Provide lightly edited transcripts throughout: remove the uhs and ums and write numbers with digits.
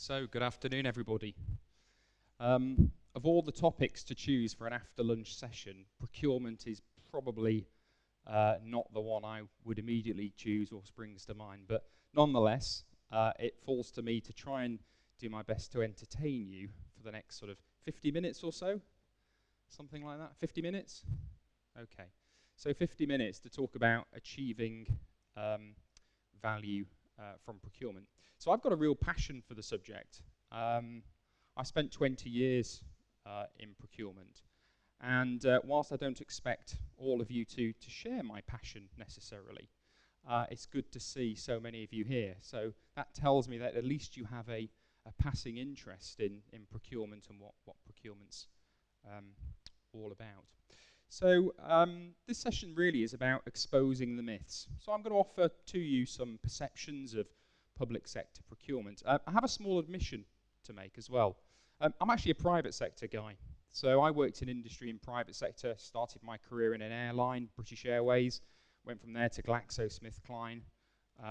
So, good afternoon, everybody. Of all the topics to choose for an after-lunch session, procurement is probably not the one I would immediately choose or springs to mind, but nonetheless, it falls to me to try and do my best to entertain you for the next sort of 50 minutes or so, something like that. 50 minutes? Okay. So 50 minutes to talk about achieving value from procurement. So I've got a real passion for the subject. I spent 20 years in procurement, and whilst I don't expect all of you to share my passion necessarily, it's good to see so many of you here. So that tells me that at least you have a passing interest in procurement and what procurement's all about. So this session really is about exposing the myths. So I'm going to offer to you some perceptions of public sector procurement. I have a small admission to make as well. I'm actually a private sector guy. So I worked in industry and private sector, started my career in an airline, British Airways, went from there to GlaxoSmithKline,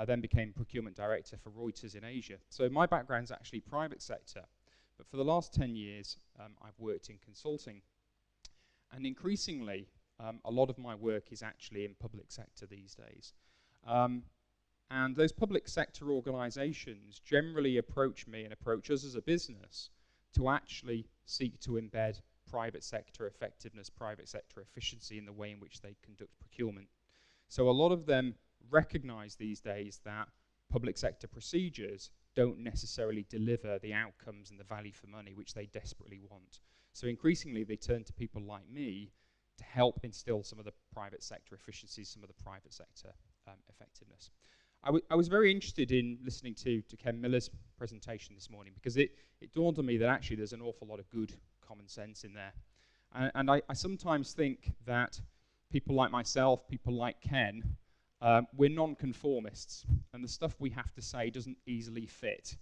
then became procurement director for Reuters in Asia. So my background's actually private sector, but for the last 10 years, I've worked in consulting. And increasingly, a lot of my work is actually in public sector these days. And those public sector organisations generally approach me and approach us as a business to actually seek to embed private sector effectiveness, private sector efficiency in the way in which they conduct procurement. So a lot of them recognise these days that public sector procedures don't necessarily deliver the outcomes and the value for money which they desperately want. So increasingly they turn to people like me to help instill some of the private sector efficiencies, some of the private sector effectiveness. I was very interested in listening to Ken Miller's presentation this morning because it dawned on me that actually there's an awful lot of good common sense in there. And I sometimes think that people like myself, people like Ken, we're non-conformists, and the stuff we have to say doesn't easily fit.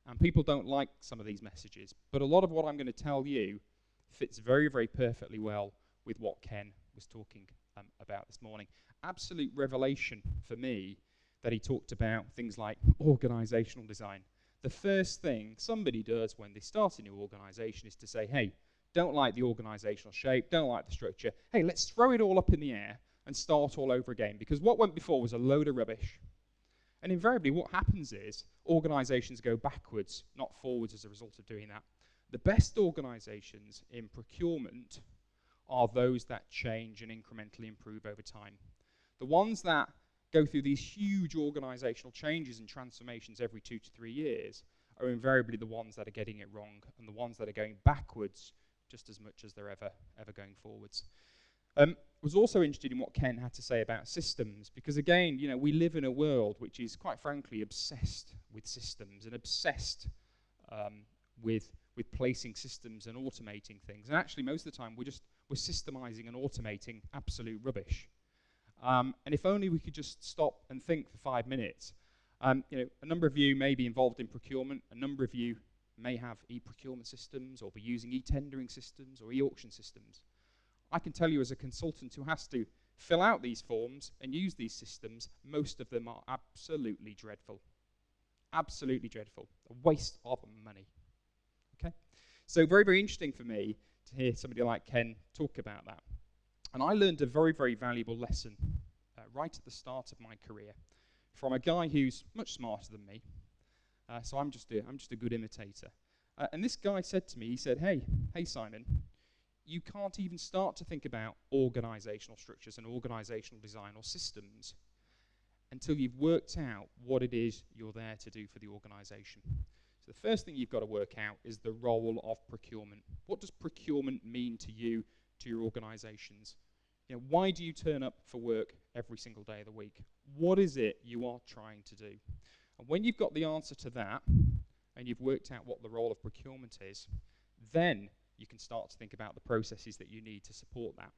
And people don't like some of these messages. But a lot of what I'm going to tell you fits very, very perfectly well with what Ken was talking about this morning. Absolute revelation for me that he talked about things like organisational design. The first thing somebody does when they start a new organisation is to say, hey, don't like the organisational shape, don't like the structure. Hey, let's throw it all up in the air and start all over again, because what went before was a load of rubbish. And invariably what happens is organisations go backwards, not forwards as a result of doing that. The best organisations in procurement are those that change and incrementally improve over time. The ones that go through these huge organisational changes and transformations every 2 to 3 years are invariably the ones that are getting it wrong, and the ones that are going backwards just as much as they're ever going forwards. Was also interested in what Ken had to say about systems, because again, you know, we live in a world which is quite frankly obsessed with systems and obsessed with placing systems and automating things. And actually most of the time we're systemizing and automating absolute rubbish. And if only we could just stop and think for 5 minutes. You know, a number of you may be involved in procurement. A number of you may have e-procurement systems or be using e-tendering systems or e-auction systems. I can tell you as a consultant who has to fill out these forms and use these systems, most of them are absolutely dreadful. Absolutely dreadful. A waste of money. Okay? So very, very interesting for me to hear somebody like Ken talk about that. And I learned a very, very valuable lesson right at the start of my career from a guy who's much smarter than me. So I'm just a good imitator. And this guy said to me, he said, hey Simon, you can't even start to think about organisational structures and organisational design or systems until you've worked out what it is you're there to do for the organisation. So the first thing you've got to work out is the role of procurement. What does procurement mean to you, to your organisations? You know, why do you turn up for work every single day of the week? What is it you are trying to do? And when you've got the answer to that, and you've worked out what the role of procurement is, then you can start to think about the processes that you need to support that.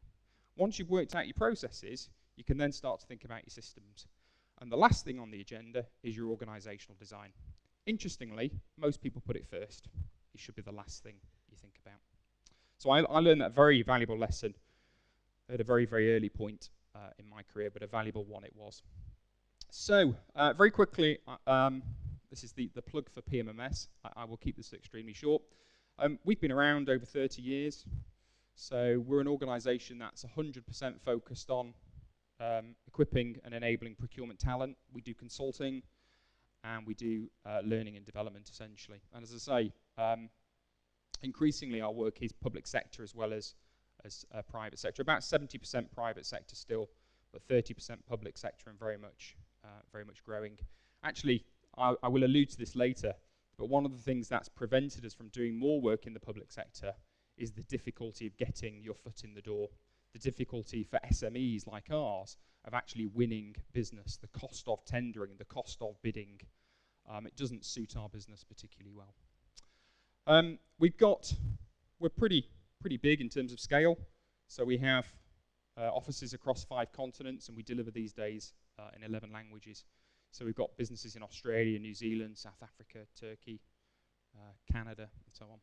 Once you've worked out your processes, you can then start to think about your systems. And the last thing on the agenda is your organisational design. Interestingly, most people put it first. It should be the last thing you think about. So I learned that very valuable lesson at a very, very early point in my career, but a valuable one it was. So, very quickly, This is the plug for PMMS. I will keep this extremely short. We've been around over 30 years, so we're an organisation that's 100% focused on equipping and enabling procurement talent. We do consulting, and we do learning and development, essentially. And as I say, increasingly our work is public sector as well as private sector. About 70% private sector still, but 30% public sector, and very much growing. Actually, I will allude to this later, but one of the things that's prevented us from doing more work in the public sector is the difficulty of getting your foot in the door, the difficulty for SMEs like ours of actually winning business, the cost of tendering, the cost of bidding. It doesn't suit our business particularly well. We're pretty big in terms of scale, so we have offices across 5 continents, and we deliver these days in 11 languages. So we've got businesses in Australia, New Zealand, South Africa, Turkey, Canada, and so on.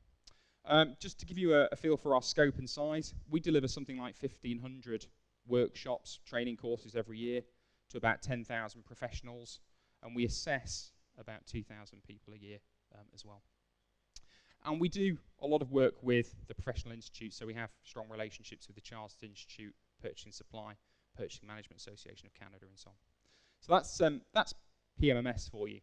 Just to give you a feel for our scope and size, we deliver something like 1,500 workshops, training courses every year to about 10,000 professionals, and we assess about 2,000 people a year as well. And we do a lot of work with the professional institutes, so we have strong relationships with the Chartered Institute, Purchasing Supply, Purchasing Management Association of Canada, and so on. So that's PMMS for you.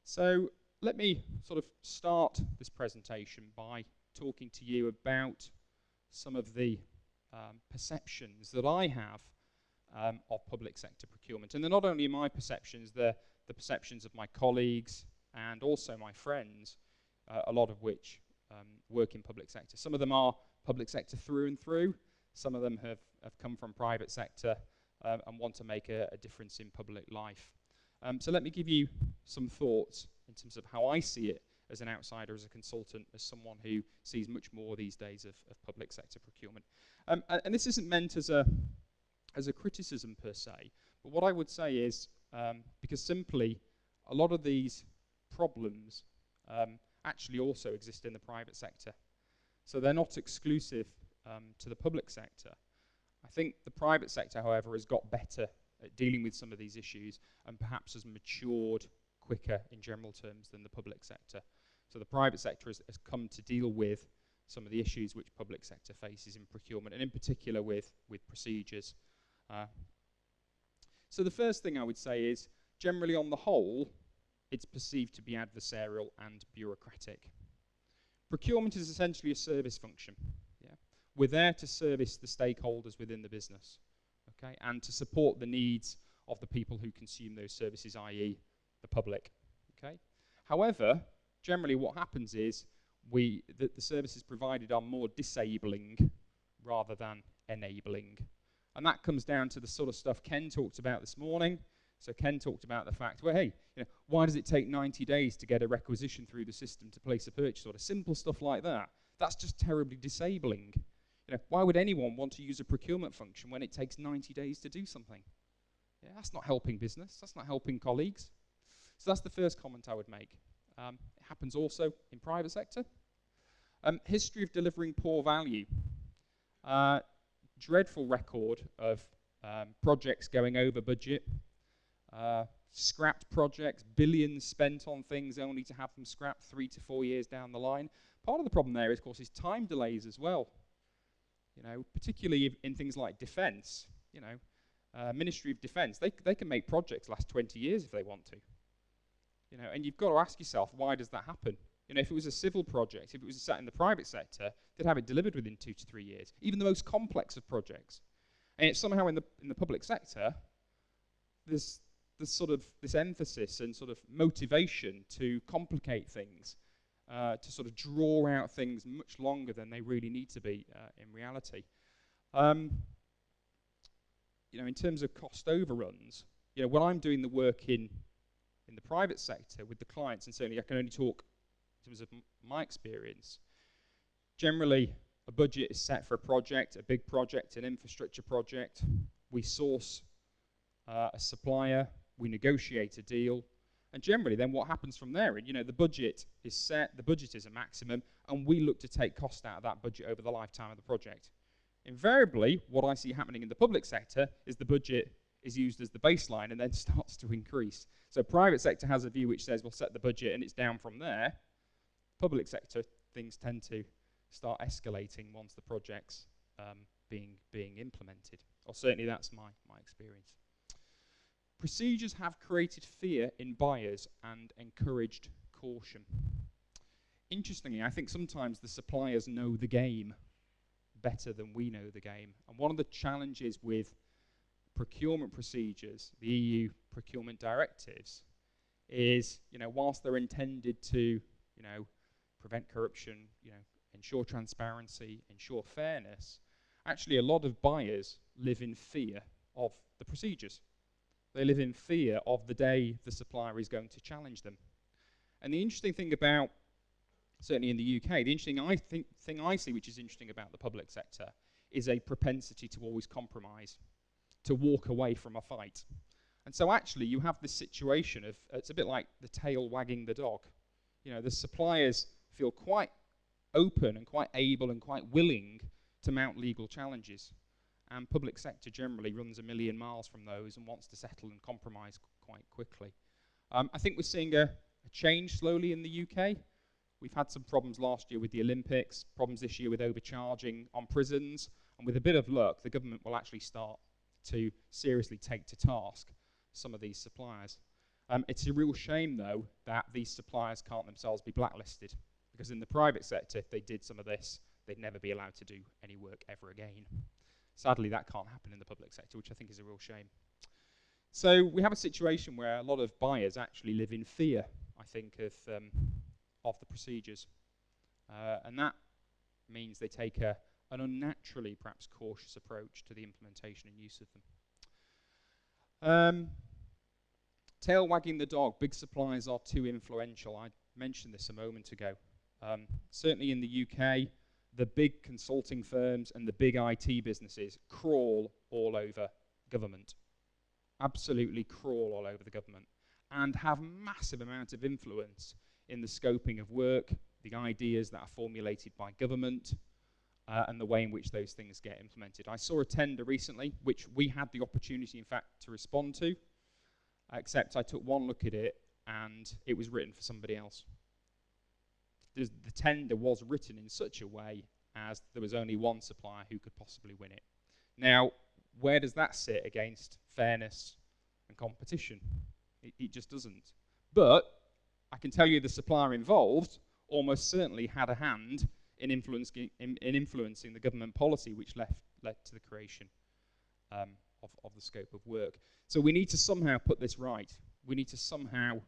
So let me sort of start this presentation by talking to you about some of the perceptions that I have of public sector procurement. And they're not only my perceptions, they're the perceptions of my colleagues and also my friends, a lot of which work in public sector. Some of them are public sector through and through. Some of them have come from private sector and want to make a difference in public life. So let me give you some thoughts in terms of how I see it as an outsider, as a consultant, as someone who sees much more these days of public sector procurement. And this isn't meant as a criticism per se, but what I would say is, because simply a lot of these problems actually also exist in the private sector. So they're not exclusive to the public sector. I think the private sector, however, has got better at dealing with some of these issues and perhaps has matured quicker in general terms than the public sector. So the private sector has come to deal with some of the issues which public sector faces in procurement, and in particular with procedures. So the first thing I would say is, generally on the whole, it's perceived to be adversarial and bureaucratic. Procurement is essentially a service function. We're there to service the stakeholders within the business, okay, and to support the needs of the people who consume those services, i.e. the public, okay. However, generally what happens is the services provided are more disabling rather than enabling. And that comes down to the sort of stuff Ken talked about this morning. So Ken talked about the fact, well, hey, why does it take 90 days to get a requisition through the system to place a purchase order? Simple stuff like that. That's just terribly disabling. Why would anyone want to use a procurement function when it takes 90 days to do something? Yeah, that's not helping business. That's not helping colleagues. So that's the first comment I would make. It happens also in private sector. History of delivering poor value. Dreadful record of projects going over budget. Scrapped projects, billions spent on things only to have them scrapped 3 to 4 years down the line. Part of the problem there, of course, is time delays as well. Particularly in things like defence, Ministry of Defence, they can make projects last 20 years if they want to. And you've got to ask yourself, why does that happen? If it was a civil project, if it was sat in the private sector, they'd have it delivered within 2 to 3 years, even the most complex of projects. And it's somehow in the public sector, there's sort of this emphasis and sort of motivation to complicate things, to sort of draw out things much longer than they really need to be in reality. In terms of cost overruns, when I'm doing the work in the private sector with the clients, and certainly I can only talk in terms of my experience, generally a budget is set for a project, a big project, an infrastructure project. We source a supplier, we negotiate a deal, and generally then what happens from there, the budget is set, the budget is a maximum, and we look to take cost out of that budget over the lifetime of the project. Invariably, what I see happening in the public sector is the budget is used as the baseline and then starts to increase. So private sector has a view which says we'll set the budget and it's down from there. Public sector things tend to start escalating once the project's being implemented. Or certainly that's my experience. Procedures have created fear in buyers and encouraged caution. Interestingly, I think sometimes the suppliers know the game better than we know the game. And one of the challenges with procurement procedures, the EU procurement directives, is, whilst they're intended to, prevent corruption, ensure transparency, ensure fairness, actually a lot of buyers live in fear of the procedures. They live in fear of the day the supplier is going to challenge them. And the interesting thing about, certainly in the UK, the interesting thing I see which is interesting about the public sector is a propensity to always compromise, to walk away from a fight. And so actually you have this situation of, it's a bit like the tail wagging the dog. The suppliers feel quite open and quite able and quite willing to mount legal challenges. And public sector generally runs a million miles from those and wants to settle and compromise quite quickly. I think we're seeing a change slowly in the UK. We've had some problems last year with the Olympics, problems this year with overcharging on prisons, and with a bit of luck, the government will actually start to seriously take to task some of these suppliers. It's a real shame, though, that these suppliers can't themselves be blacklisted, because in the private sector, if they did some of this, they'd never be allowed to do any work ever again. Sadly, that can't happen in the public sector, which I think is a real shame. So we have a situation where a lot of buyers actually live in fear, I think, of the procedures. And that means they take an unnaturally, perhaps, cautious approach to the implementation and use of them. Tail wagging the dog, big suppliers are too influential. I mentioned this a moment ago. Certainly in the UK, the big consulting firms and the big IT businesses crawl all over government. Absolutely crawl all over the government. And have massive amounts of influence in the scoping of work, the ideas that are formulated by government, and the way in which those things get implemented. I saw a tender recently, which we had the opportunity, in fact, to respond to, except I took one look at it, and it was written for somebody else. The tender was written in such a way as there was only one supplier who could possibly win it. Now, where does that sit against fairness and competition? It just doesn't. But I can tell you the supplier involved almost certainly had a hand in influencing the government policy, which led to the creation of the scope of work. So we need to somehow put this right. We need to somehow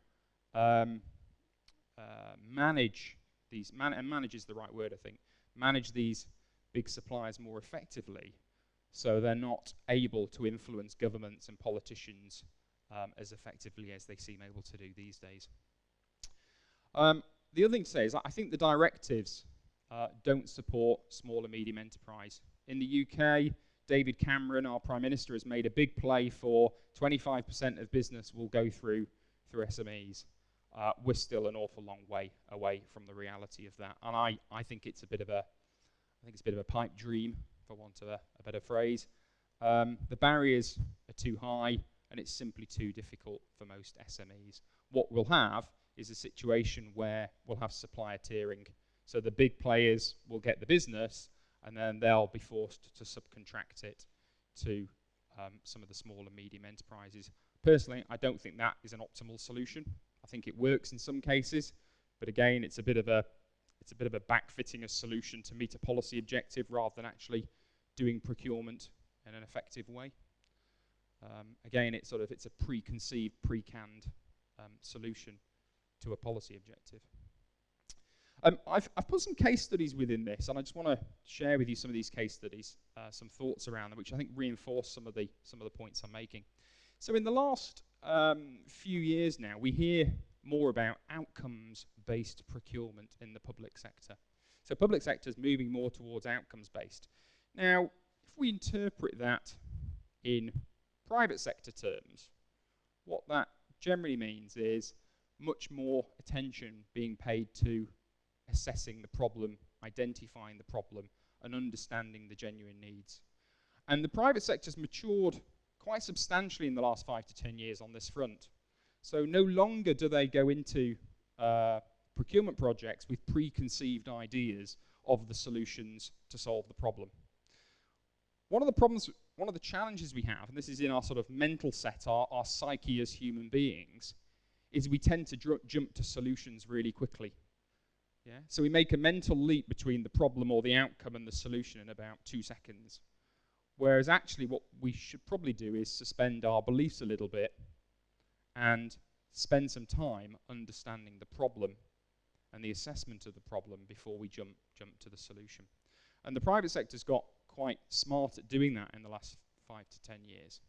manage these, and manage is the right word, I think, manage these big suppliers more effectively so they're not able to influence governments and politicians as effectively as they seem able to do these days. The other thing to say is I think the directives don't support small and medium enterprise. In the UK, David Cameron, our Prime Minister, has made a big play for 25% of business will go through SMEs. We're still an awful long way away from the reality of that, and I think it's a bit of a pipe dream, for want of a better phrase. The barriers are too high, and it's simply too difficult for most SMEs. What we'll have is a situation where we'll have supplier tiering, so the big players will get the business, and then they'll be forced to subcontract it to some of the small and medium enterprises. Personally, I don't think that is an optimal solution. I think it works in some cases, but again, it's a bit of a backfitting a solution to meet a policy objective rather than actually doing procurement in an effective way. Again, it's a preconceived, pre-canned solution to a policy objective. I've put some case studies within this, and I just want to share with you some of these case studies, some thoughts around them, which I think reinforce some of the points I'm making. So in the last few years now, we hear more about outcomes-based procurement in the public sector. So public sector is moving more towards outcomes-based. Now, if we interpret that in private sector terms, what that generally means is much more attention being paid to assessing the problem, identifying the problem, and understanding the genuine needs. And the private sector's matured quite substantially in the last 5 to 10 years on this front. So no longer do they go into procurement projects with preconceived ideas of the solutions to solve the problem. One of the challenges we have, and this is in our sort of mental set, our psyche as human beings, is we tend to jump to solutions really quickly. Yeah? So we make a mental leap between the problem or the outcome and the solution in about 2 seconds. Whereas actually what we should probably do is suspend our beliefs a little bit and spend some time understanding the problem and the assessment of the problem before we jump to the solution. And the private sector's got quite smart at doing that in the last 5 to 10 years.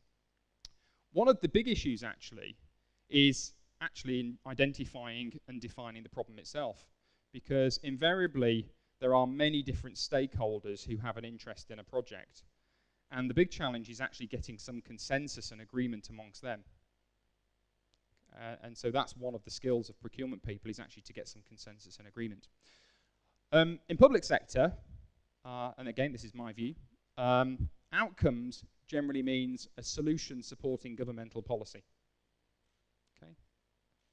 One of the big issues actually is actually in identifying and defining the problem itself, because invariably there are many different stakeholders who have an interest in a project, and the big challenge is actually getting some consensus and agreement amongst them. And so that's one of the skills of procurement people, is actually to get some consensus and agreement. In public sector, and again this is my view, outcomes generally means a solution supporting governmental policy. Okay,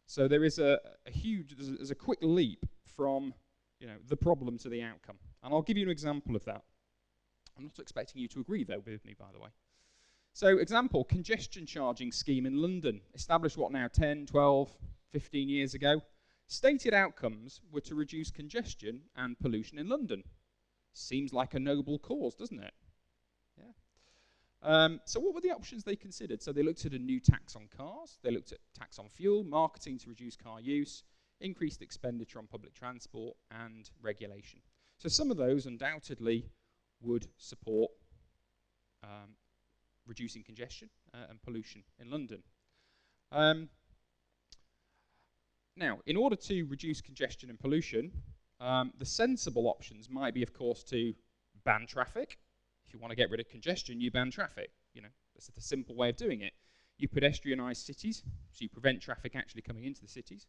so there is there's a quick leap from the problem to the outcome, and I'll give you an example of that. I'm not expecting you to agree though with me, by the way. So example, congestion charging scheme in London, established what now, 10, 12, 15 years ago. Stated outcomes were to reduce congestion and pollution in London. Seems like a noble cause, doesn't it? Yeah. So what were the options they considered? So they looked at a new tax on cars, they looked at tax on fuel, marketing to reduce car use, increased expenditure on public transport, and regulation. So some of those undoubtedly would support reducing congestion and pollution in London. Now, in order to reduce congestion and pollution, the sensible options might be, of course, to ban traffic. If you want to get rid of congestion, you ban traffic. That's the simple way of doing it. You pedestrianise cities, so you prevent traffic actually coming into the cities.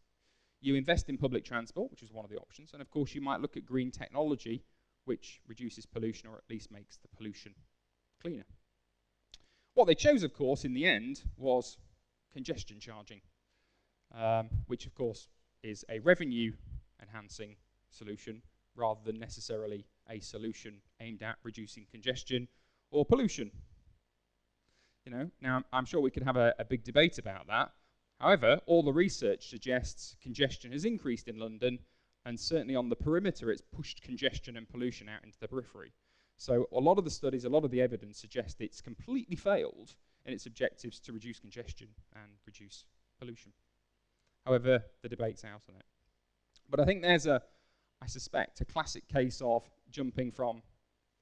You invest in public transport, which is one of the options, and of course you might look at green technology, which reduces pollution or at least makes the pollution cleaner. What they chose, of course, in the end was congestion charging, which of course is a revenue-enhancing solution rather than necessarily a solution aimed at reducing congestion or pollution. Now I'm sure we could have a big debate about that. However, all the research suggests congestion has increased in London, and certainly on the perimeter it's pushed congestion and pollution out into the periphery. So a lot of the studies, a lot of the evidence suggests it's completely failed in its objectives to reduce congestion and reduce pollution. However, the debate's out on it. But I think there's I suspect, a classic case of jumping from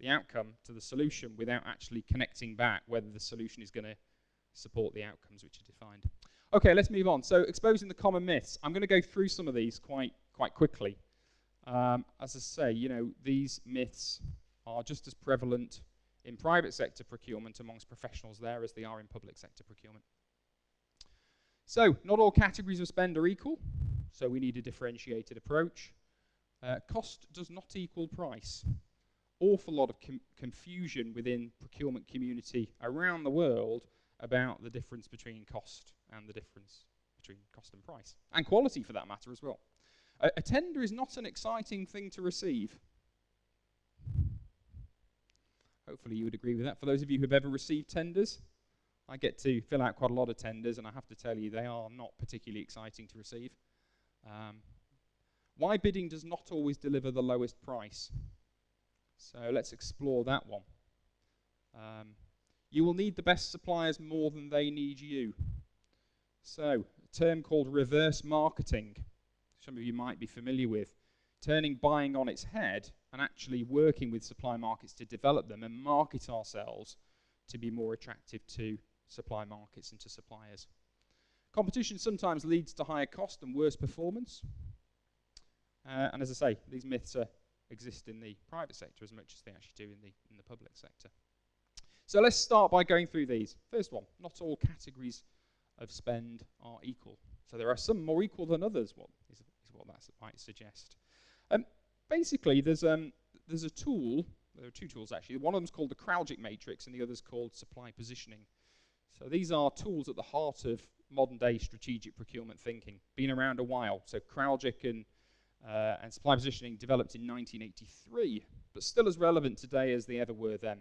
the outcome to the solution without actually connecting back whether the solution is going to support the outcomes which are defined. Okay, let's move on. So exposing the common myths. I'm going to go through some of these quite quickly. As I say, these myths are just as prevalent in private sector procurement amongst professionals there as they are in public sector procurement. So, not all categories of spend are equal, so we need a differentiated approach. Cost does not equal price. Awful lot of confusion within procurement community around the world about the difference between cost and the difference between cost and price, and quality for that matter as well. A tender is not an exciting thing to receive. Hopefully you would agree with that. For those of you who have ever received tenders, I get to fill out quite a lot of tenders, and I have to tell you they are not particularly exciting to receive. Why bidding does not always deliver the lowest price. So let's explore that one. You will need the best suppliers more than they need you. So, a term called reverse marketing, some of you might be familiar with, turning buying on its head and actually working with supply markets to develop them and market ourselves to be more attractive to supply markets and to suppliers. Competition sometimes leads to higher cost and worse performance. And as I say, these myths exist in the private sector as much as they actually do in the public sector. So let's start by going through these. First one, not all categories of spend are equal. So there are some more equal than others, is what that might suggest. Basically, there's a tool, there are two tools actually. One of them is called the Krautrick Matrix and the other is called supply positioning. So these are tools at the heart of modern day strategic procurement thinking, been around a while. So Krautrick and supply positioning developed in 1983, but still as relevant today as they ever were then.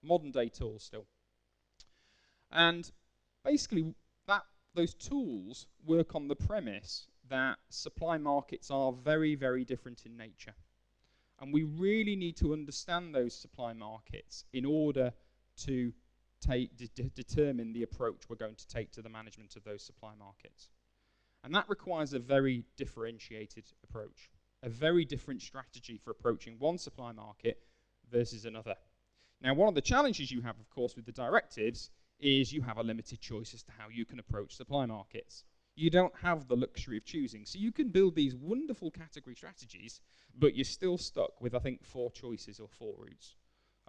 Modern day tools still. And basically those tools work on the premise that supply markets are very, very different in nature. And we really need to understand those supply markets in order to determine the approach we're going to take to the management of those supply markets. And that requires a very differentiated approach, a very different strategy for approaching one supply market versus another. Now, one of the challenges you have, of course, with the directives is you have a limited choice as to how you can approach supply markets. You don't have the luxury of choosing. So you can build these wonderful category strategies, but you're still stuck with, I think, 4 choices or 4 routes.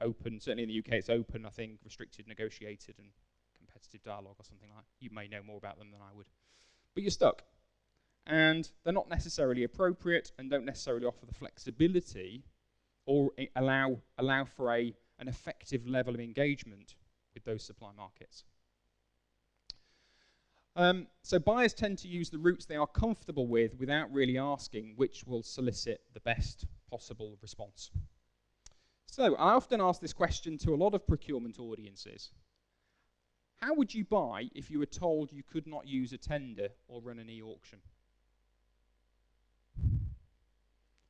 Open, certainly in the UK it's open, I think, restricted, negotiated, and competitive dialogue or something like that. You may know more about them than I would. But you're stuck. And they're not necessarily appropriate and don't necessarily offer the flexibility or allow for an effective level of engagement with those supply markets. So buyers tend to use the routes they are comfortable with without really asking which will solicit the best possible response. So I often ask this question to a lot of procurement audiences. How would you buy if you were told you could not use a tender or run an e-auction?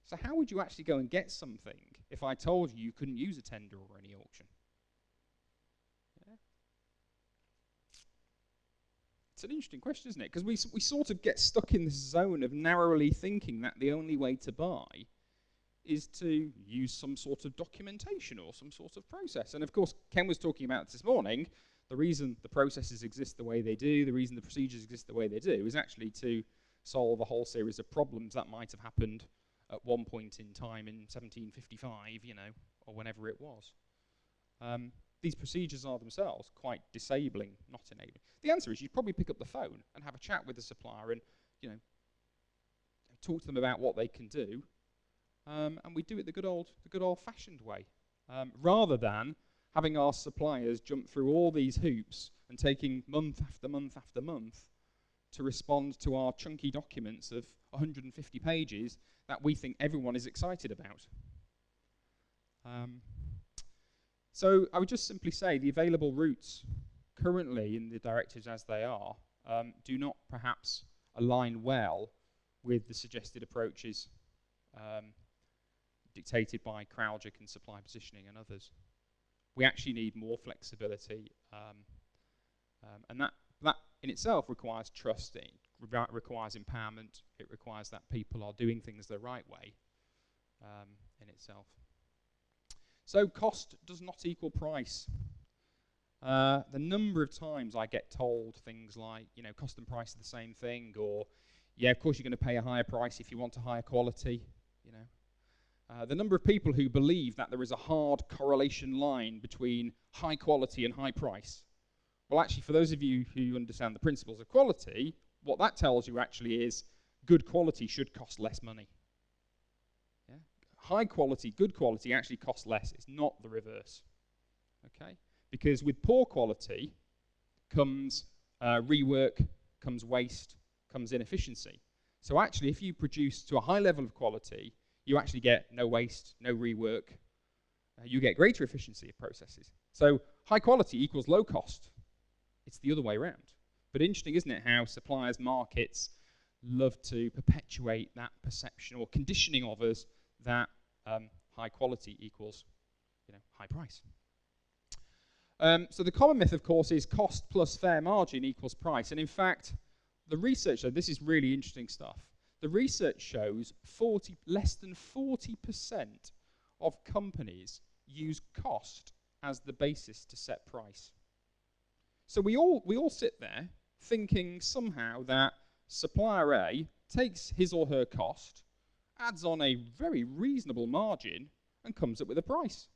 So how would you actually go and get something if I told you you couldn't use a tender or an e-auction? Yeah. It's an interesting question, isn't it? Because we sort of get stuck in this zone of narrowly thinking that the only way to buy is to use some sort of documentation or some sort of process. And of course, Ken was talking about this morning, the reason the processes exist the way they do, the reason the procedures exist the way they do, is actually to solve a whole series of problems that might have happened at one point in time in 1755, you know, or whenever it was. These procedures are themselves quite disabling, not enabling. The answer is you'd probably pick up the phone and have a chat with the supplier and, you know, talk to them about what they can do. And we do it the good old-fashioned way, rather than having our suppliers jump through all these hoops and taking month after month after month to respond to our chunky documents of 150 pages that we think everyone is excited about. So I would just simply say the available routes currently in the directives as they are do not perhaps align well with the suggested approaches dictated by Krautrick and supply positioning and others. We actually need more flexibility, and that in itself requires trust, it requires empowerment, it requires that people are doing things the right way in itself. So cost does not equal price. The number of times I get told things like, you know, cost and price are the same thing, or, yeah, of course you're going to pay a higher price if you want a higher quality, you know. The number of people who believe that there is a hard correlation line between high quality and high price. Well, actually, for those of you who understand the principles of quality, what that tells you actually is good quality should cost less money. Yeah? High quality, good quality actually costs less. It's not the reverse. Okay? Because with poor quality comes rework, comes waste, comes inefficiency. So actually, if you produce to a high level of quality, you actually get no waste, no rework. You get greater efficiency of processes. So high quality equals low cost. It's the other way around. But interesting, isn't it, how suppliers' markets love to perpetuate that perception or conditioning of us that high quality equals, you know, high price. So the common myth, of course, is cost plus fair margin equals price. And in fact, the research, so this is really interesting stuff. The research shows less than 40% of companies use cost as the basis to set price. So we all sit there thinking somehow that supplier A takes his or her cost, adds on a very reasonable margin, and comes up with a price.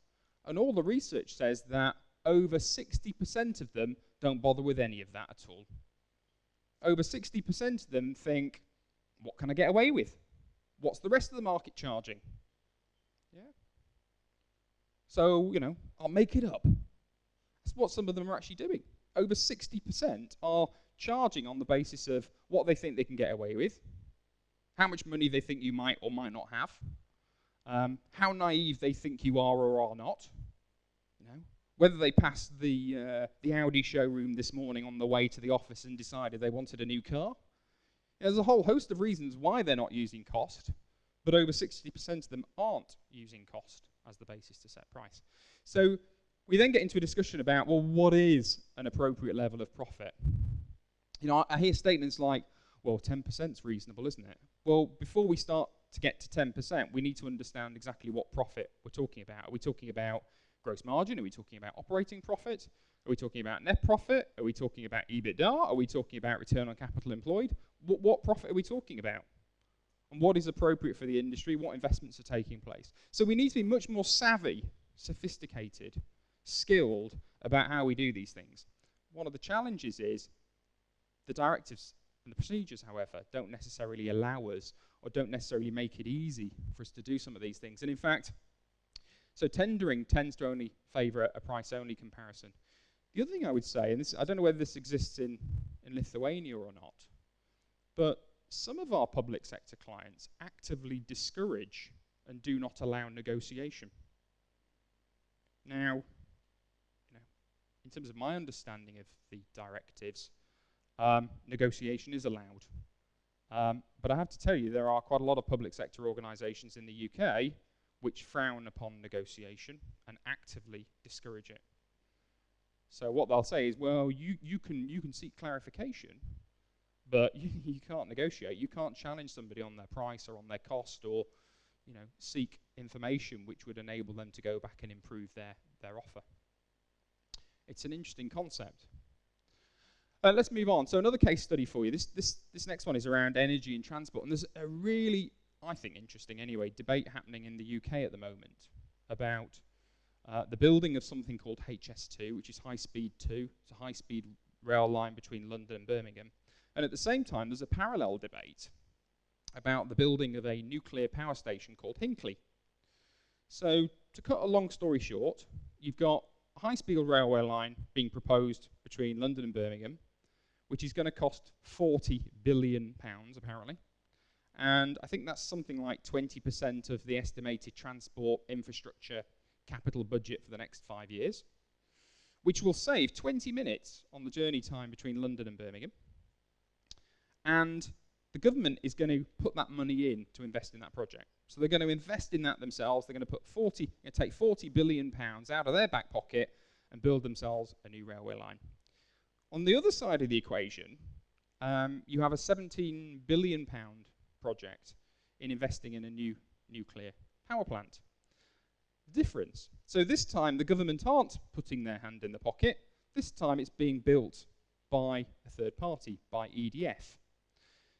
And all the research says that over 60% of them don't bother with any of that at all. Over 60% of them think, what can I get away with? What's the rest of the market charging? Yeah. So, you know, I'll make it up. That's what some of them are actually doing. over 60% are charging on the basis of what they think they can get away with, how much money they think you might or might not have, how naive they think you are or are not, you know, whether they passed the Audi showroom this morning on the way to the office and decided they wanted a new car. There's a whole host of reasons why they're not using cost, but over 60% of them aren't using cost as the basis to set price. So we then get into a discussion about, well, what is an appropriate level of profit? You know, I hear statements like, well, 10% is reasonable, isn't it? Well, before we start to get to 10%, we need to understand exactly what profit we're talking about. Are we talking about gross margin? Are we talking about operating profit? Are we talking about net profit? Are we talking about EBITDA? Are we talking about return on capital employed? What profit are we talking about? And what is appropriate for the industry? What investments are taking place? So we need to be much more savvy, sophisticated, skilled about how we do these things. One of the challenges is the directives and the procedures, however, don't necessarily allow us or don't necessarily make it easy for us to do some of these things. And in fact, so tendering tends to only favour a price-only comparison. The other thing I would say, and this, I don't know whether this exists in Lithuania or not, but some of our public sector clients actively discourage and do not allow negotiation. Now, you know, in terms of my understanding of the directives, negotiation is allowed. But I have to tell you, there are quite a lot of public sector organisations in the UK which frown upon negotiation and actively discourage it. So what they'll say is, well, you can seek clarification, but you can't negotiate. You can't challenge somebody on their price or on their cost, or seek information which would enable them to go back and improve their offer. It's an interesting concept. Let's move on. So another case study for you. This next one is around energy and transport, and there's a really, I think, interesting anyway, debate happening in the UK at the moment about the building of something called HS2, which is high-speed 2. It's a high-speed rail line between London and Birmingham. And at the same time, there's a parallel debate about the building of a nuclear power station called Hinkley. So to cut a long story short, you've got a high-speed railway line being proposed between London and Birmingham, which is going to cost £40 billion, apparently. And I think that's something like 20% of the estimated transport infrastructure capital budget for the next 5 years, which will save 20 minutes on the journey time between London and Birmingham. And the government is going to put that money in to invest in that project. So they're going to invest in that themselves. They're going to take £40 billion out of their back pocket and build themselves a new railway line. On the other side of the equation, you have a £17 billion project in investing in a new nuclear power plant. Difference. So this time the government aren't putting their hand in the pocket. This time it's being built by a third party, by EDF.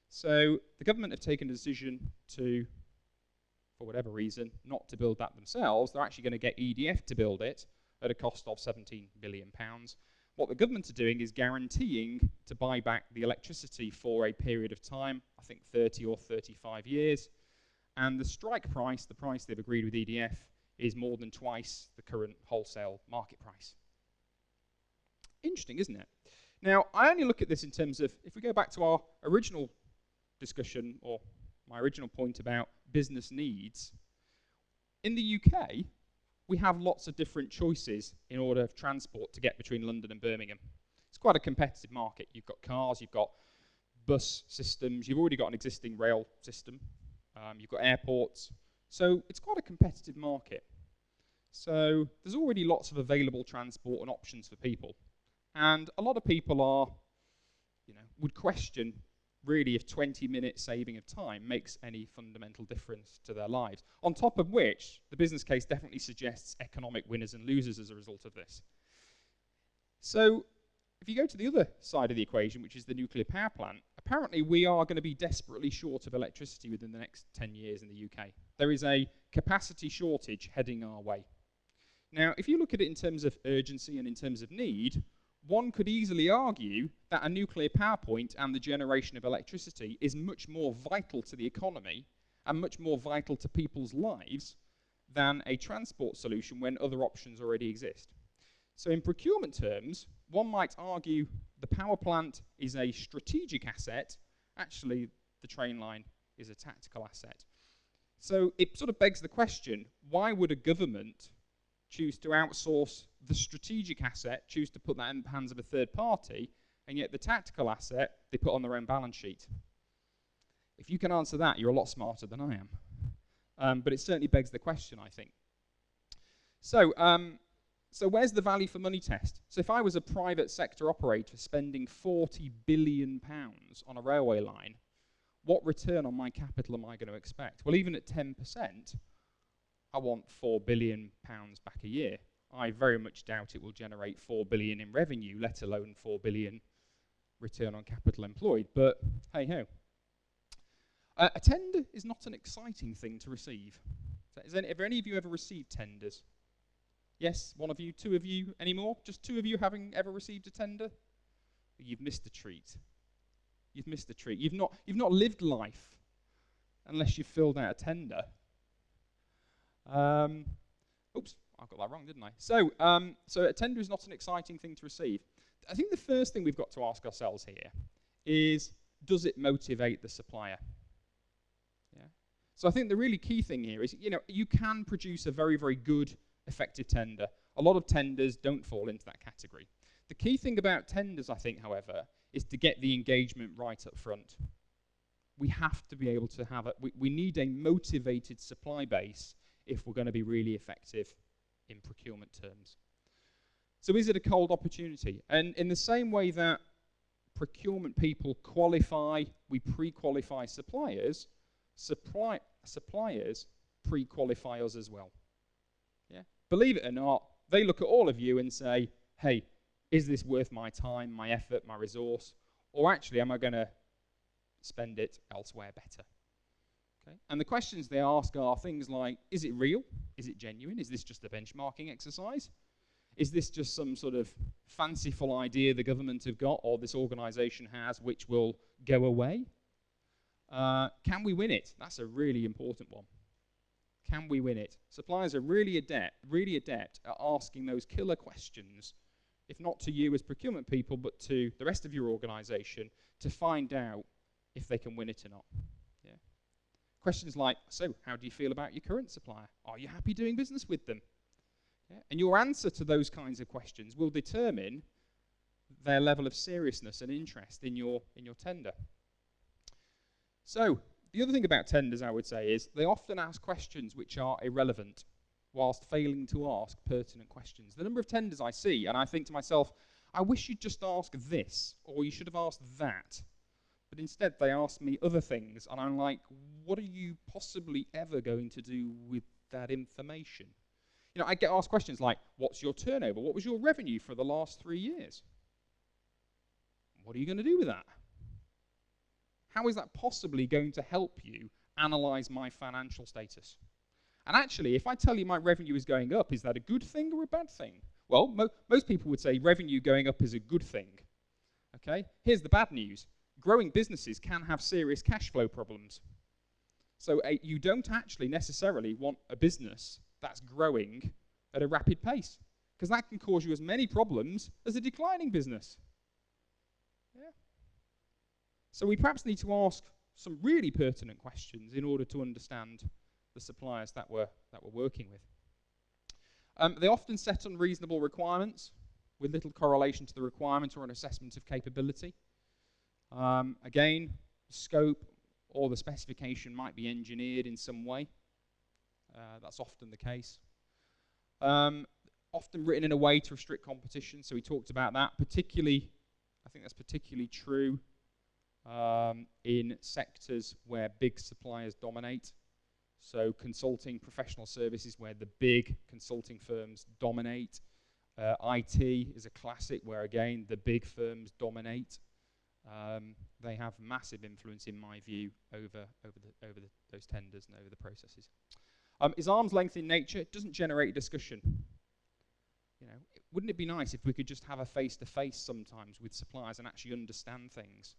So the government have taken a decision to, for whatever reason, not to build that themselves. They're actually going to get EDF to build it at a cost of £17 billion. What the government are doing is guaranteeing to buy back the electricity for a period of time, I think 30 or 35 years. And the strike price, the price they've agreed with EDF, is more than twice the current wholesale market price. Interesting, isn't it? Now, I only look at this in terms of, if we go back to our original discussion, or my original point about business needs, in the UK, we have lots of different choices in order of transport to get between London and Birmingham. It's quite a competitive market. You've got cars, you've got bus systems, you've already got an existing rail system, you've got airports. So it's quite a competitive market. So there's already lots of available transport and options for people. And a lot of people are, would question really if 20-minute saving of time makes any fundamental difference to their lives. On top of which, the business case definitely suggests economic winners and losers as a result of this. So if you go to the other side of the equation, which is the nuclear power plant, apparently we are going to be desperately short of electricity within the next 10 years in the UK. There is a capacity shortage heading our way. Now, if you look at it in terms of urgency and in terms of need, one could easily argue that a nuclear power plant and the generation of electricity is much more vital to the economy and much more vital to people's lives than a transport solution when other options already exist. So in procurement terms, one might argue the power plant is a strategic asset. Actually, the train line is a tactical asset. So it sort of begs the question, why would a government choose to outsource the strategic asset, choose to put that in the hands of a third party, and yet the tactical asset they put on their own balance sheet? If you can answer that, you're a lot smarter than I am. But it certainly begs the question, I think. So where's the value for money test? So if I was a private sector operator spending £40 billion on a railway line, what return on my capital am I going to expect? Well, even at 10%, I want £4 billion back a year. I very much doubt it will generate £4 billion in revenue, let alone £4 billion return on capital employed. But hey-ho. A tender is not an exciting thing to receive. Have any of you ever received tenders? Yes, one of you, two of you, any more? Just two of you having ever received a tender? You've missed a treat. You've missed a treat. You've not lived life unless you've filled out a tender. Oops, I got that wrong, didn't I? So a tender is not an exciting thing to receive. I think the first thing we've got to ask ourselves here is, does it motivate the supplier? Yeah. So I think the really key thing here is, you can produce a very, very good, effective tender. A lot of tenders don't fall into that category. The key thing about tenders, I think, however, is to get the engagement right up front. We have to be able to have we need a motivated supply base if we're going to be really effective in procurement terms. So is it a cold opportunity? And in the same way that procurement people qualify, we pre-qualify suppliers, suppliers pre-qualify us as well. Yeah? Believe it or not, they look at all of you and say, hey, is this worth my time, my effort, my resource? Or actually, am I going to spend it elsewhere better? Okay? And the questions they ask are things like, is it real? Is it genuine? Is this just a benchmarking exercise? Is this just some sort of fanciful idea the government have got or this organization has which will go away? Can we win it? That's a really important one. Can we win it? Suppliers are really adept at asking those killer questions, if not to you as procurement people, but to the rest of your organization to find out if they can win it or not. Yeah. Questions like, so how do you feel about your current supplier? Are you happy doing business with them? Yeah. And your answer to those kinds of questions will determine their level of seriousness and interest in your tender. So the other thing about tenders, I would say, is they often ask questions which are irrelevant whilst failing to ask pertinent questions. The number of tenders I see, and I think to myself, I wish you'd just ask this, or you should have asked that. But instead, they ask me other things, and I'm like, what are you possibly ever going to do with that information? I get asked questions like, what's your turnover? What was your revenue for the last 3 years? What are you going to do with that? How is that possibly going to help you analyze my financial status? And actually, if I tell you my revenue is going up, is that a good thing or a bad thing? Well, most people would say revenue going up is a good thing. Okay? Here's the bad news. Growing businesses can have serious cash flow problems. So you don't actually necessarily want a business that's growing at a rapid pace, because that can cause you as many problems as a declining business. Yeah. So we perhaps need to ask some really pertinent questions in order to understand the suppliers that we're working with. They often set unreasonable requirements with little correlation to the requirement or an assessment of capability. Again, scope or the specification might be engineered in some way. That's often the case. Often written in a way to restrict competition, so we talked about that. Particularly, I think that's particularly true in sectors where big suppliers dominate. So consulting, professional services where the big consulting firms dominate. IT is a classic where, again, the big firms dominate. They have massive influence, in my view, over those tenders and over the processes. Is arm's length in nature? It doesn't generate discussion. Wouldn't it be nice if we could just have a face-to-face sometimes with suppliers and actually understand things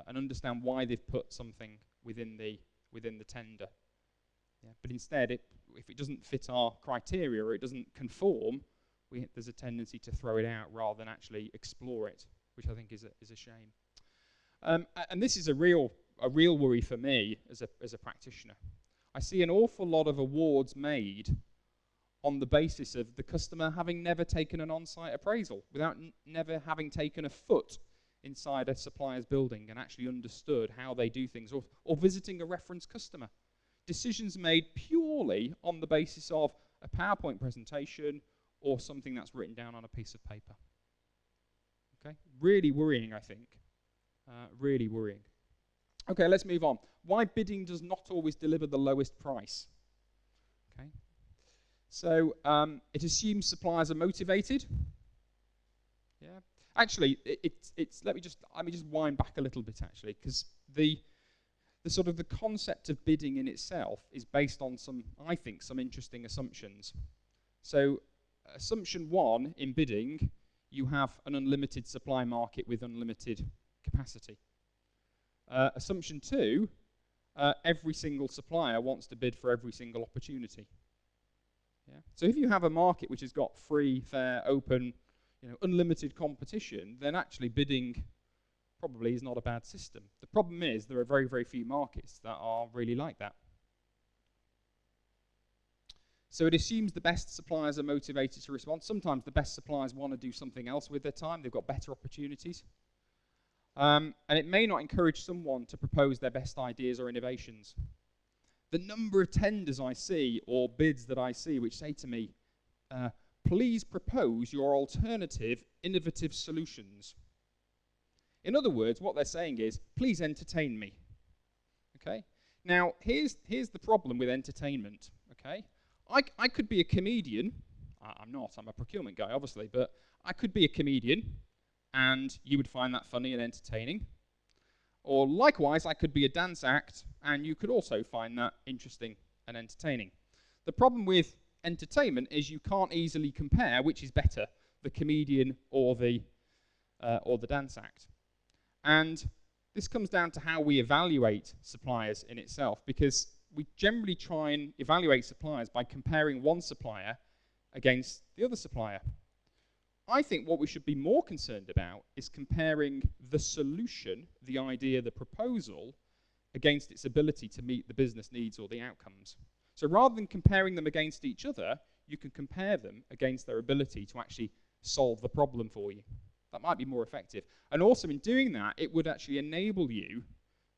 and understand why they've put something within the tender? Yeah. But instead, if it doesn't fit our criteria or it doesn't conform, there's a tendency to throw it out rather than actually explore it, which I think is a shame. And this is a real worry for me as a practitioner. I see an awful lot of awards made on the basis of the customer having never taken an on-site appraisal, without never having taken a foot inside a supplier's building and actually understood how they do things, or visiting a reference customer. Decisions made purely on the basis of a PowerPoint presentation or something that's written down on a piece of paper. Okay, really worrying, I think. Really worrying. Okay, let's move on. Why bidding does not always deliver the lowest price. Okay, so it assumes suppliers are motivated. Yeah, actually, it's let me just wind back a little bit, actually, because the sort of the concept of bidding in itself is based on some interesting assumptions. So, assumption 1 in bidding, you have an unlimited supply market with unlimited capacity. Assumption 2, every single supplier wants to bid for every single opportunity. Yeah? So if you have a market which has got free, fair, open, unlimited competition, then actually bidding probably is not a bad system. The problem is there are very, very few markets that are really like that. So it assumes the best suppliers are motivated to respond. Sometimes the best suppliers want to do something else with their time. They've got better opportunities. And it may not encourage someone to propose their best ideas or innovations. The number of tenders I see or bids that I see which say to me, please propose your alternative innovative solutions. In other words, what they're saying is, please entertain me. Okay? Now, here's the problem with entertainment. Okay? I could be a comedian. I'm not. I'm a procurement guy, obviously. But I could be a comedian, and you would find that funny and entertaining. Or likewise, I could be a dance act, and you could also find that interesting and entertaining. The problem with entertainment is you can't easily compare which is better, the comedian or the dance act. And this comes down to how we evaluate suppliers in itself, because we generally try and evaluate suppliers by comparing one supplier against the other supplier. I think what we should be more concerned about is comparing the solution, the idea, the proposal, against its ability to meet the business needs or the outcomes. So rather than comparing them against each other, you can compare them against their ability to actually solve the problem for you. That might be more effective. And also in doing that, it would actually enable you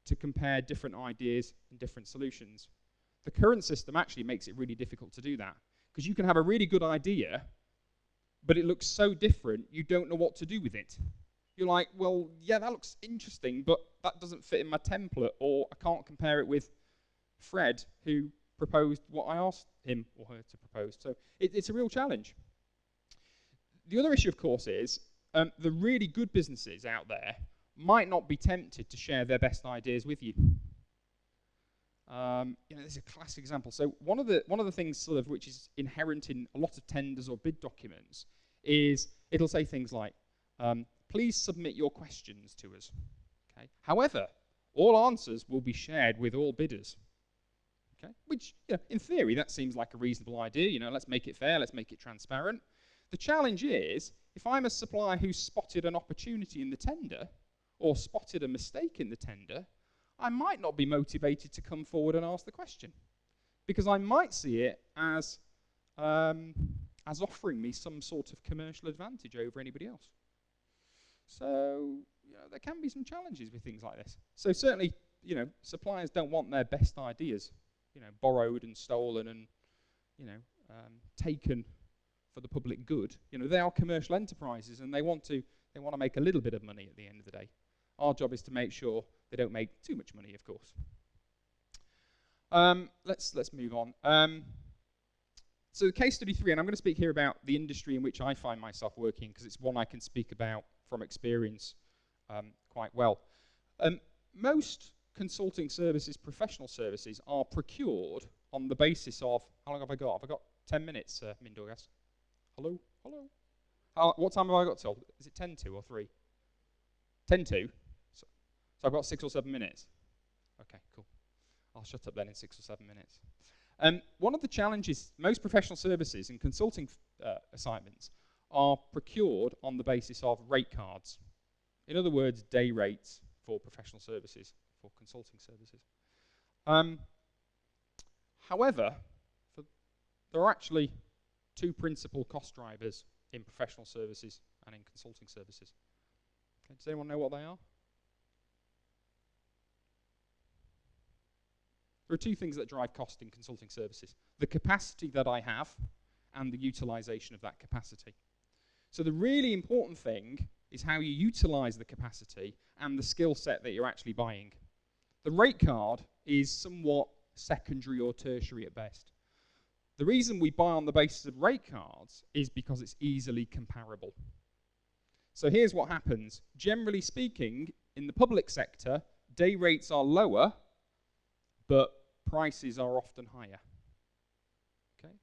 to compare different ideas and different solutions. The current system actually makes it really difficult to do that, because you can have a really good idea, but it looks so different, you don't know what to do with it. You're like, well, yeah, that looks interesting, but that doesn't fit in my template, or I can't compare it with Fred, who proposed what I asked him or her to propose. So it's a real challenge. The other issue, of course, is the really good businesses out there might not be tempted to share their best ideas with you. There's a classic example. So one of the things sort of which is inherent in a lot of tenders or bid documents is it'll say things like, please submit your questions to us. Okay? However, all answers will be shared with all bidders. Okay? Which, in theory, that seems like a reasonable idea. Let's make it fair, let's make it transparent. The challenge is, if I'm a supplier who's spotted an opportunity in the tender or spotted a mistake in the tender, I might not be motivated to come forward and ask the question, because I might see it as offering me some sort of commercial advantage over anybody else. So there can be some challenges with things like this. So certainly, suppliers don't want their best ideas, borrowed and stolen and taken for the public good. They are commercial enterprises, and they want to make a little bit of money at the end of the day. Our job is to make sure they don't make too much money, of course. Let's move on. So case study 3, and I'm going to speak here about the industry in which I find myself working, because it's one I can speak about from experience quite well. Most consulting services, professional services, are procured on the basis of, how long have I got? Have I got 10 minutes, Mindorgas? Hello? Hello? What time have I got till? Is it 10 to or 3? 10 to? So I've got 6 or 7 minutes. Okay, cool. I'll shut up then in 6 or 7 minutes. One of the challenges, most professional services and consulting assignments are procured on the basis of rate cards. In other words, day rates for professional services, for consulting services. However, there are actually two principal cost drivers in professional services and in consulting services. Okay, does anyone know what they are? There are two things that drive cost in consulting services: the capacity that I have and the utilization of that capacity. So the really important thing is how you utilize the capacity and the skill set that you're actually buying. The rate card is somewhat secondary or tertiary at best. The reason we buy on the basis of rate cards is because it's easily comparable. So here's what happens. Generally speaking, in the public sector, day rates are lower, but prices are often higher. Okay?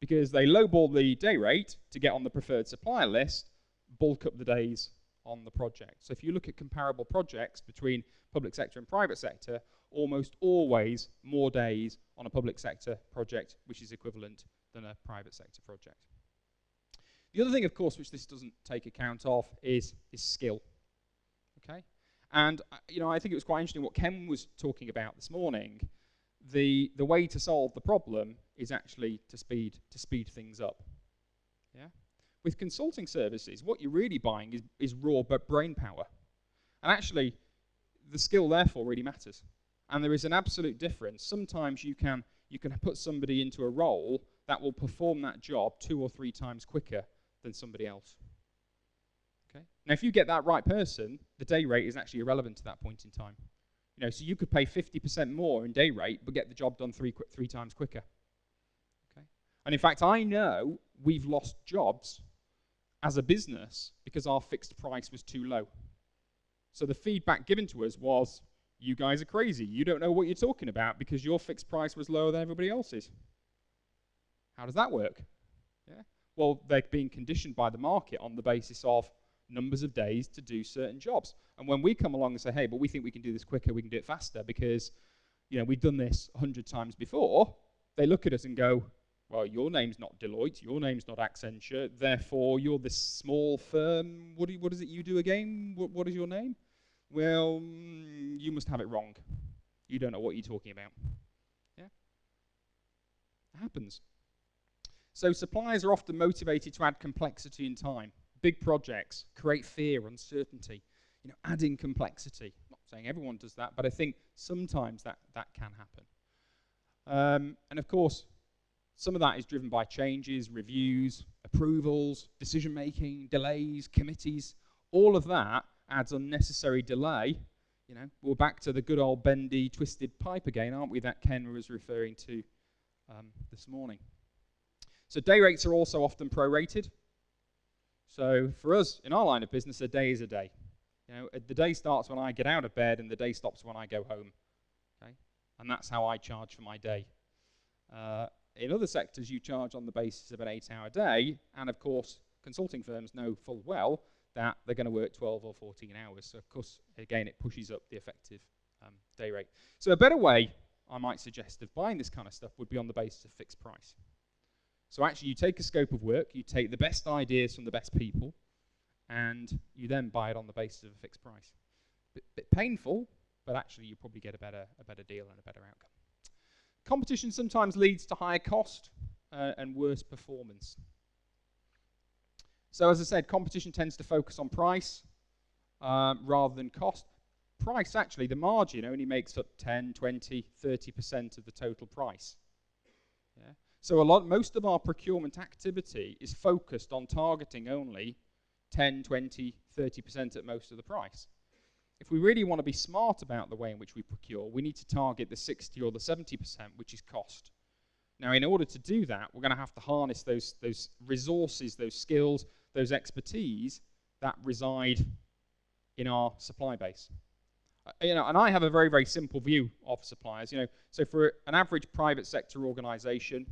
Because they lowball the day rate to get on the preferred supplier list, bulk up the days on the project. So if you look at comparable projects between public sector and private sector, almost always more days on a public sector project, which is equivalent, than a private sector project. The other thing, of course, which this doesn't take account of is skill. Okay? And I think it was quite interesting what Ken was talking about this morning. The way to solve the problem is actually to speed things up. Yeah? With consulting services, what you're really buying is raw brain power. And actually, the skill therefore really matters. And there is an absolute difference. Sometimes you can put somebody into a role that will perform that job 2 or 3 times quicker than somebody else. Okay? Now, if you get that right person, the day rate is actually irrelevant to that point in time. So you could pay 50% more in day rate, but get the job done 3 times quicker. Okay? And in fact, I know we've lost jobs as a business because our fixed price was too low. So the feedback given to us was, you guys are crazy. You don't know what you're talking about because your fixed price was lower than everybody else's. How does that work? Yeah. Well, they're being conditioned by the market on the basis of numbers of days to do certain jobs. And when we come along and say, hey, but we think we can do this quicker, we can do it faster because we've done this 100 times before, they look at us and go, well, your name's not Deloitte, your name's not Accenture, therefore you're this small firm. What is it you do again? What is your name? Well, you must have it wrong. You don't know what you're talking about. Yeah? It happens. So suppliers are often motivated to add complexity in time. Big projects create fear, uncertainty, adding complexity. I'm not saying everyone does that, but I think sometimes that can happen. And of course, some of that is driven by changes, reviews, approvals, decision-making, delays, committees. All of that adds unnecessary delay. We're back to the good old bendy, twisted pipe again, aren't we, that Ken was referring to this morning. So day rates are also often prorated. So for us, in our line of business, a day is a day. The day starts when I get out of bed and the day stops when I go home. Okay? And that's how I charge for my day. In other sectors, you charge on the basis of an 8-hour day, and of course, consulting firms know full well that they're going to work 12 or 14 hours. So of course, again, it pushes up the effective day rate. So a better way, I might suggest, of buying this kind of stuff would be on the basis of fixed price. So actually, you take a scope of work, you take the best ideas from the best people, and you then buy it on the basis of a fixed price. Bit painful, but actually you probably get a better deal and a better outcome. Competition sometimes leads to higher cost and worse performance. So as I said, competition tends to focus on price rather than cost. Price, actually, the margin only makes up 10, 20, 30% of the total price. Yeah? So most of our procurement activity is focused on targeting only 10, 20, 30% at most of the price. If we really want to be smart about the way in which we procure, we need to target the 60 or the 70%, which is cost. Now, in order to do that, we're going to have to harness those resources, those skills, those expertise that reside in our supply base. And I have a very, very simple view of suppliers. So for an average private sector organisation,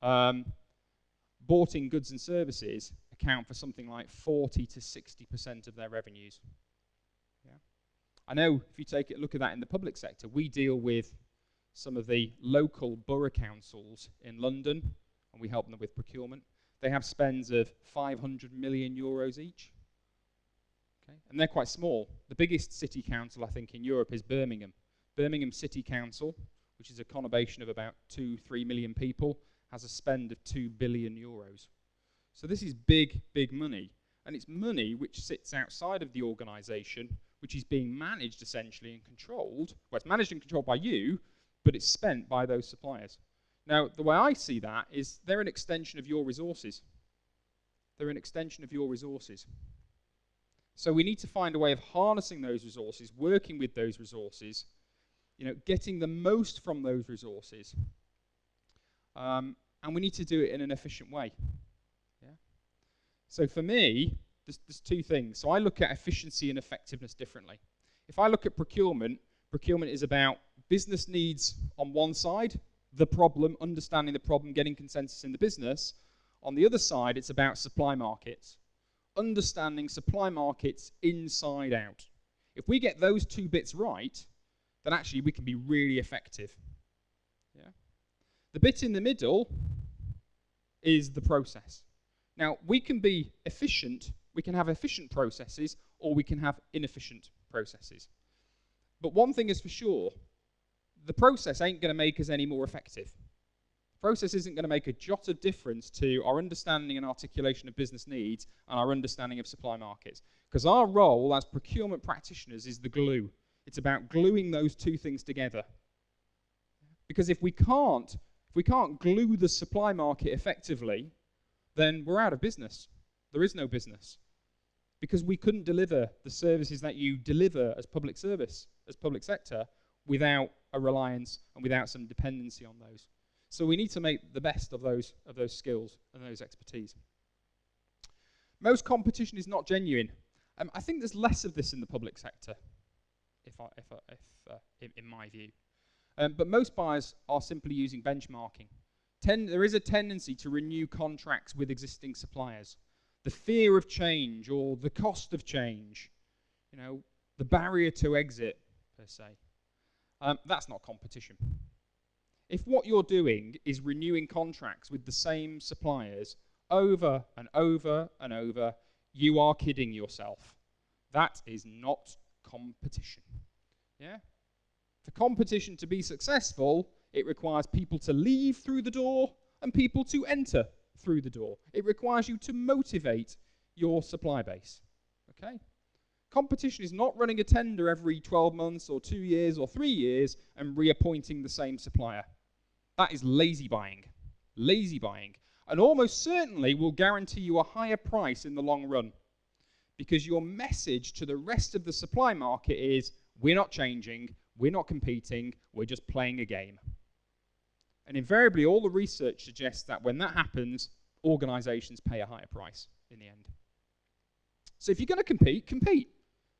bought-in goods and services account for something like 40 to 60% of their revenues. Yeah? I know if you take a look at that in the public sector, we deal with some of the local borough councils in London, and we help them with procurement. They have spends of 500 million euros each. Okay? And they're quite small. The biggest city council, I think, in Europe is Birmingham. Birmingham City Council, which is a conurbation of about 2-3 million people, has a spend of 2 billion euros. So this is big, big money. And it's money which sits outside of the organisation, which is being managed essentially and controlled. Well, it's managed and controlled by you, but it's spent by those suppliers. Now, the way I see that is they're an extension of your resources. They're an extension of your resources. So we need to find a way of harnessing those resources, working with those resources, getting the most from those resources. And we need to do it in an efficient way. Yeah? So for me, there's two things. So I look at efficiency and effectiveness differently. If I look at procurement, procurement is about business needs on one side, the problem, understanding the problem, getting consensus in the business. On the other side, it's about supply markets, understanding supply markets inside out. If we get those two bits right, then actually we can be really effective. Yeah? The bit in the middle is the process. Now, we can be efficient, we can have efficient processes, or we can have inefficient processes. But one thing is for sure, the process ain't going to make us any more effective. The process isn't going to make a jot of difference to our understanding and articulation of business needs and our understanding of supply markets. Because our role as procurement practitioners is the glue. It's about gluing those two things together. Because if we can't glue the supply market effectively, then we're out of business. There is no business. Because we couldn't deliver the services that you deliver as public service, as public sector, without a reliance and without some dependency on those. So we need to make the best of those skills and those expertise. Most competition is not genuine. I think there's less of this in the public sector, in my view. But most buyers are simply using benchmarking. There is a tendency to renew contracts with existing suppliers. The fear of change or the cost of change, the barrier to exit, per se. That's not competition. If what you're doing is renewing contracts with the same suppliers over and over and over, you are kidding yourself. That is not competition. Yeah? For competition to be successful, it requires people to leave through the door and people to enter through the door. It requires you to motivate your supply base. Okay? Competition is not running a tender every 12 months or 2 years or 3 years and reappointing the same supplier. That is lazy buying. Lazy buying. And almost certainly will guarantee you a higher price in the long run. Because your message to the rest of the supply market is, we're not changing, we're not competing, we're just playing a game. And invariably, all the research suggests that when that happens, organizations pay a higher price in the end. So if you're going to compete, compete.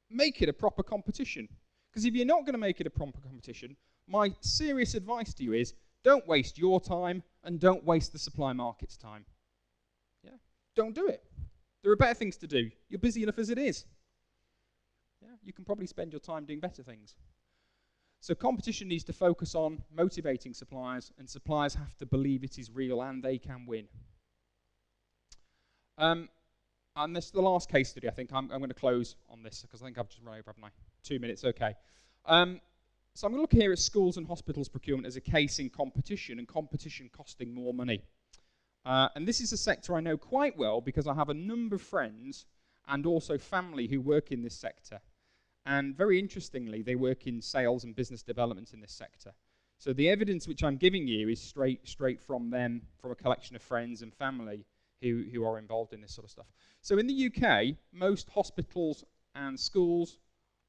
Make it a proper competition. Because if you're not going to make it a proper competition, my serious advice to you is, don't waste your time and don't waste the supply market's time. Yeah? Don't do it. There are better things to do. You're busy enough as it is. Yeah? You can probably spend your time doing better things. So competition needs to focus on motivating suppliers, and suppliers have to believe it is real and they can win. And this is the last case study. I think I'm going to close on this because I think I've just run over, haven't I? 2 minutes, okay. So I'm going to look here at schools and hospitals procurement as a case in competition, and competition costing more money. And this is a sector I know quite well because I have a number of friends and also family who work in this sector. And very interestingly, they work in sales and business development in this sector. So the evidence which I'm giving you is straight from them, from a collection of friends and family who are involved in this sort of stuff. So in the UK, most hospitals and schools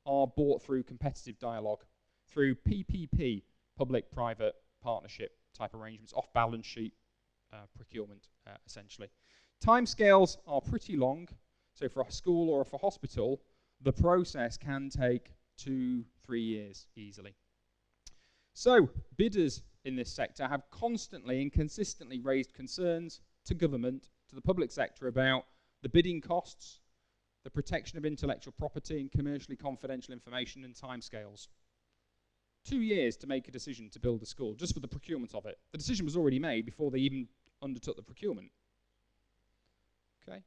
are bought through competitive dialogue, through PPP, public-private partnership type arrangements, off-balance sheet procurement, essentially. Timescales are pretty long. So for a school or for a hospital, the process can take 2-3 years easily. So bidders in this sector have constantly and consistently raised concerns to government, to the public sector, about the bidding costs, the protection of intellectual property and commercially confidential information, and timescales. 2 years to make a decision to build a school, just for the procurement of it. The decision was already made before they even undertook the procurement. Okay.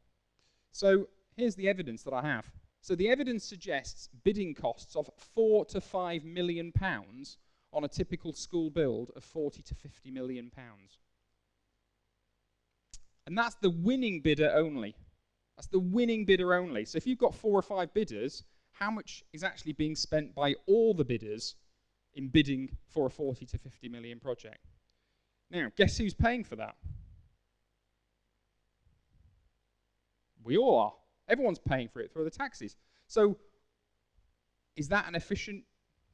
So here's the evidence that I have. So the evidence suggests bidding costs of £4 to £5 million on a typical school build of £40 to £50 million. And that's the winning bidder only. That's the winning bidder only. So if you've got 4 or 5 bidders, how much is actually being spent by all the bidders in bidding for a 40 to 50 million project? Now, guess who's paying for that? We all are. Everyone's paying for it through the taxes. So, is that an efficient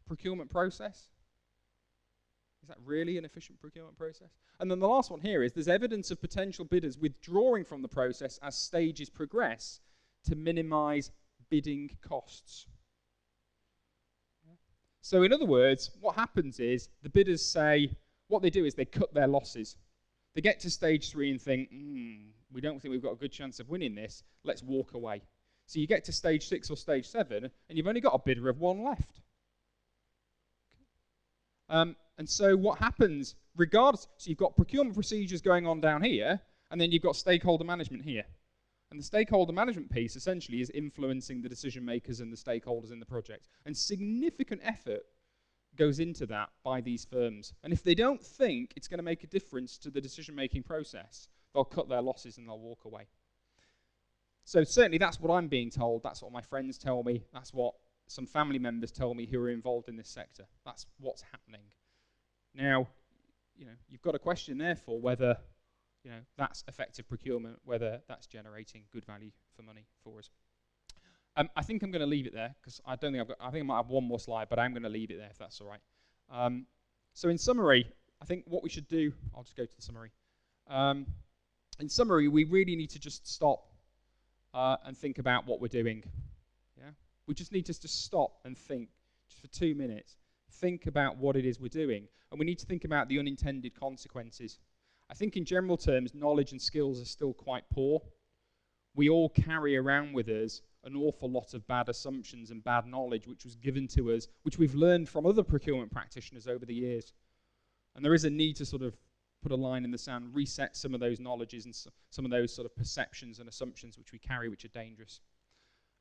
procurement process? Is that really an efficient procurement process? And then the last one here is there's evidence of potential bidders withdrawing from the process as stages progress to minimize bidding costs. So in other words, what happens is the bidders say, what they do is they cut their losses. They get to stage 3 and think, we don't think we've got a good chance of winning this, let's walk away. So you get to stage 6 or stage 7 and you've only got a bidder of 1 left. And so what happens, regardless, so you've got procurement procedures going on down here, and then you've got stakeholder management here. And the stakeholder management piece essentially is influencing the decision makers and the stakeholders in the project. And significant effort goes into that by these firms. And if they don't think it's going to make a difference to the decision-making process, they'll cut their losses and they'll walk away. So certainly that's what I'm being told. That's what my friends tell me. That's what some family members tell me who are involved in this sector. That's what's happening. Now, you've got a question therefore whether that's effective procurement, whether that's generating good value for money for us. I think I'm going to leave it there because I think I might have one more slide, but I'm going to leave it there if that's all right. So in summary, I think what we should do, I'll just go to the summary. In summary, we really need to just stop and think about what we're doing. Yeah, we just need to just stop and think just for 2 minutes. Think about what it is we're doing, and we need to think about the unintended consequences. I think in general terms, knowledge and skills are still quite poor. We all carry around with us an awful lot of bad assumptions and bad knowledge which was given to us, which we've learned from other procurement practitioners over the years. And there is a need to sort of put a line in the sand, reset some of those knowledges and some of those sort of perceptions and assumptions which we carry which are dangerous.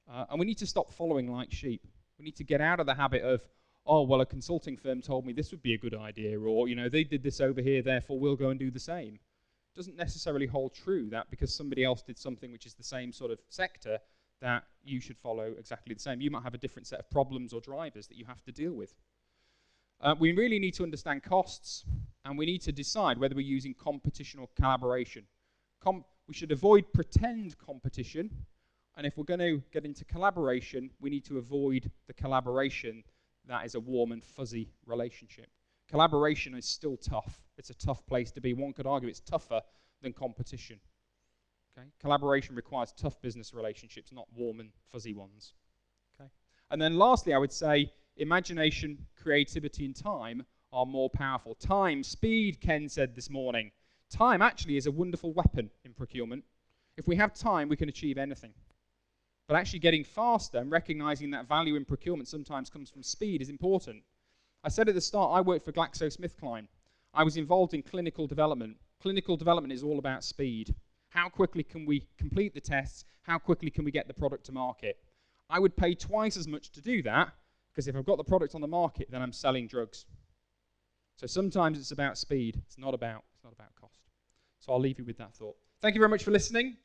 And we need to stop following like sheep. We need to get out of the habit of, oh, well, a consulting firm told me this would be a good idea, or, they did this over here, therefore we'll go and do the same. It doesn't necessarily hold true that because somebody else did something which is the same sort of sector, that you should follow exactly the same. You might have a different set of problems or drivers that you have to deal with. We really need to understand costs, and we need to decide whether we're using competition or collaboration. We should avoid pretend competition, and if we're going to get into collaboration, we need to avoid the collaboration that is a warm and fuzzy relationship. Collaboration is still tough. It's a tough place to be. One could argue it's tougher than competition. Okay? Collaboration requires tough business relationships, not warm and fuzzy ones. Okay? And then lastly, I would say imagination, creativity, and time are more powerful. Time, speed, Ken said this morning. Time actually is a wonderful weapon in procurement. If we have time, we can achieve anything. But actually getting faster and recognizing that value in procurement sometimes comes from speed is important. I said at the start, I worked for GlaxoSmithKline. I was involved in clinical development. Clinical development is all about speed. How quickly can we complete the tests? How quickly can we get the product to market? I would pay twice as much to do that, because if I've got the product on the market, then I'm selling drugs. So sometimes it's about speed. It's not about cost. So I'll leave you with that thought. Thank you very much for listening.